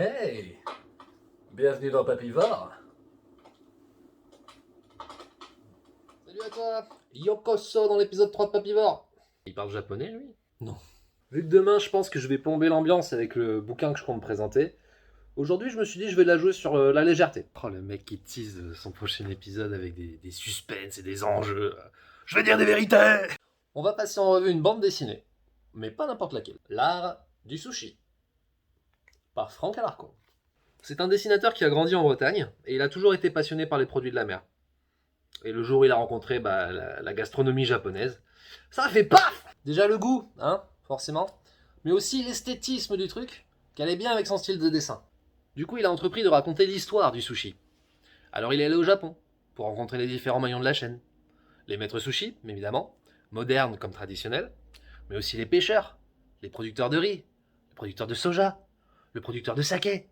Hey! Bienvenue dans Papivore. Salut à toi, Yokoso dans l'épisode 3 de Papivore. Il parle japonais lui? Non. Vu que demain je pense que je vais plomber l'ambiance avec le bouquin que je compte présenter, aujourd'hui je me suis dit je vais la jouer sur la légèreté. Oh le mec qui tease son prochain épisode avec des suspens et des enjeux. Je vais dire des vérités. On va passer en revue une bande dessinée, mais pas n'importe laquelle. L'art du sushi, par Franck Alarcon. C'est un dessinateur qui a grandi en Bretagne et il a toujours été passionné par les produits de la mer. Et le jour où il a rencontré la gastronomie japonaise, ça a fait paf! Déjà le goût, hein, forcément, mais aussi l'esthétisme du truc, qui allait bien avec son style de dessin. Du coup, il a entrepris de raconter l'histoire du sushi. Alors il est allé au Japon, pour rencontrer les différents maillons de la chaîne. Les maîtres sushi, évidemment, modernes comme traditionnels, mais aussi les pêcheurs, les producteurs de riz, les producteurs de soja, le producteur de saké,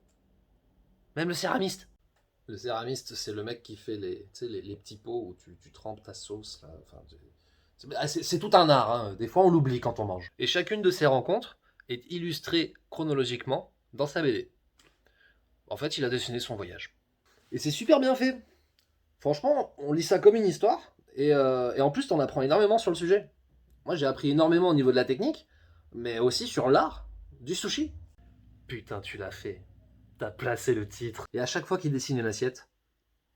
même le céramiste. Le céramiste, c'est le mec qui fait les petits pots où tu trempes ta sauce. Là. Enfin, c'est tout un art, hein. Des fois on l'oublie quand on mange. Et chacune de ces rencontres est illustrée chronologiquement dans sa BD. En fait, il a dessiné son voyage. Et c'est super bien fait. Franchement, on lit ça comme une histoire, et en plus, t'en apprends énormément sur le sujet. Moi, j'ai appris énormément au niveau de la technique, mais aussi sur l'art du sushi. Putain, tu l'as fait. T'as placé le titre. Et à chaque fois qu'il dessine une assiette,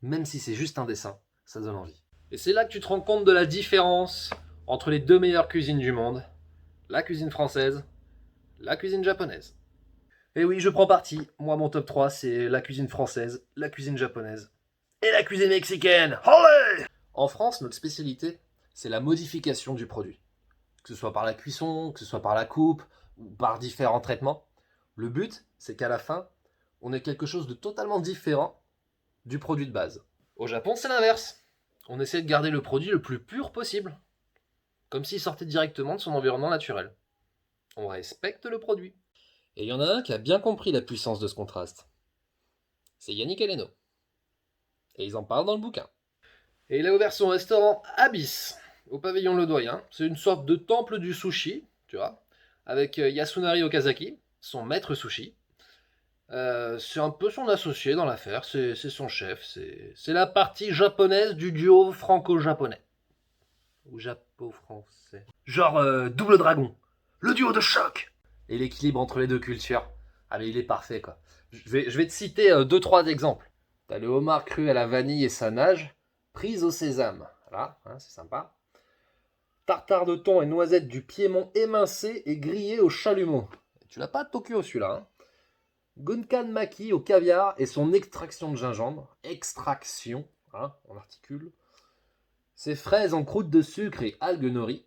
même si c'est juste un dessin, ça donne envie. Et c'est là que tu te rends compte de la différence entre les deux meilleures cuisines du monde, la cuisine française, la cuisine japonaise. Et oui, je prends parti. Moi, mon top 3, c'est la cuisine française, la cuisine japonaise et la cuisine mexicaine. Olé! En France, notre spécialité, c'est la modification du produit. Que ce soit par la cuisson, que ce soit par la coupe, ou par différents traitements. Le but, c'est qu'à la fin, on ait quelque chose de totalement différent du produit de base. Au Japon, c'est l'inverse. On essaie de garder le produit le plus pur possible, comme s'il sortait directement de son environnement naturel. On respecte le produit. Et il y en a un qui a bien compris la puissance de ce contraste. C'est Yannick Aleno. Et ils en parlent dans le bouquin. Et il a ouvert son restaurant Abyss, au pavillon Ledoyen. C'est une sorte de temple du sushi, tu vois, avec Yasunari Okazaki, son maître sushi. C'est un peu son associé dans l'affaire, c'est son chef, c'est la partie japonaise du duo franco-japonais. Ou japo-français. Genre Double Dragon, le duo de choc. Et l'équilibre entre les deux cultures, ah mais il est parfait quoi. Je vais te citer 2-3 exemples. T'as le homard cru à la vanille et sa nage, prise au sésame. Voilà, hein, c'est sympa. Tartare de thon et noisettes du Piémont émincé et grillé au chalumeau. Tu l'as pas à Tokyo celui-là, hein. Gunkan maki au caviar et son extraction de gingembre. Extraction, hein, on articule. Ses fraises en croûte de sucre et algues nori.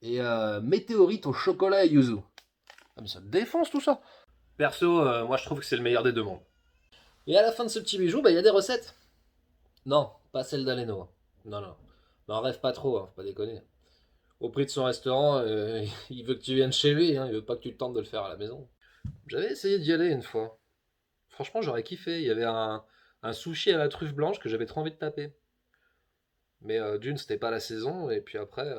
Et météorite au chocolat et yuzu. Ah mais ça défonce tout ça. Perso, moi je trouve que c'est le meilleur des deux mondes. Et à la fin de ce petit bijou, bah, y a des recettes. Non, pas celle d'Aleno. Hein. Non, non. N'en rêve pas trop, hein, faut pas déconner. Au prix de son restaurant, il veut que tu viennes chez lui, hein, il veut pas que tu tentes de le faire à la maison. J'avais essayé d'y aller une fois. Franchement, j'aurais kiffé. Il y avait un sushi à la truffe blanche que j'avais trop envie de taper. Mais d'une, c'était pas la saison, et puis après,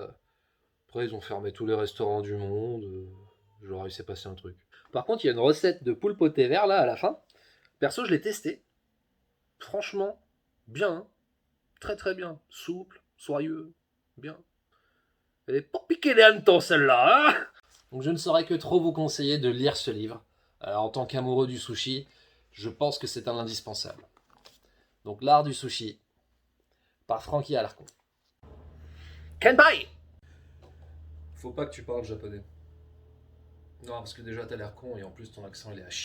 ils ont fermé tous les restaurants du monde. Genre, il s'est passé un truc. Par contre, il y a une recette de poulpe au thé vert là à la fin. Perso, je l'ai testé. Franchement, bien. Hein. Très très bien. Souple, soyeux, bien. Elle est pas piquée des hannetons celle-là, hein. Donc je ne saurais que trop vous conseiller de lire ce livre. En tant qu'amoureux du sushi, je pense que c'est un indispensable. Donc l'art du sushi, par Francky Alarcon. Kenpai! Faut pas que tu parles japonais. Non, parce que déjà t'as l'air con et en plus ton accent il est à chier.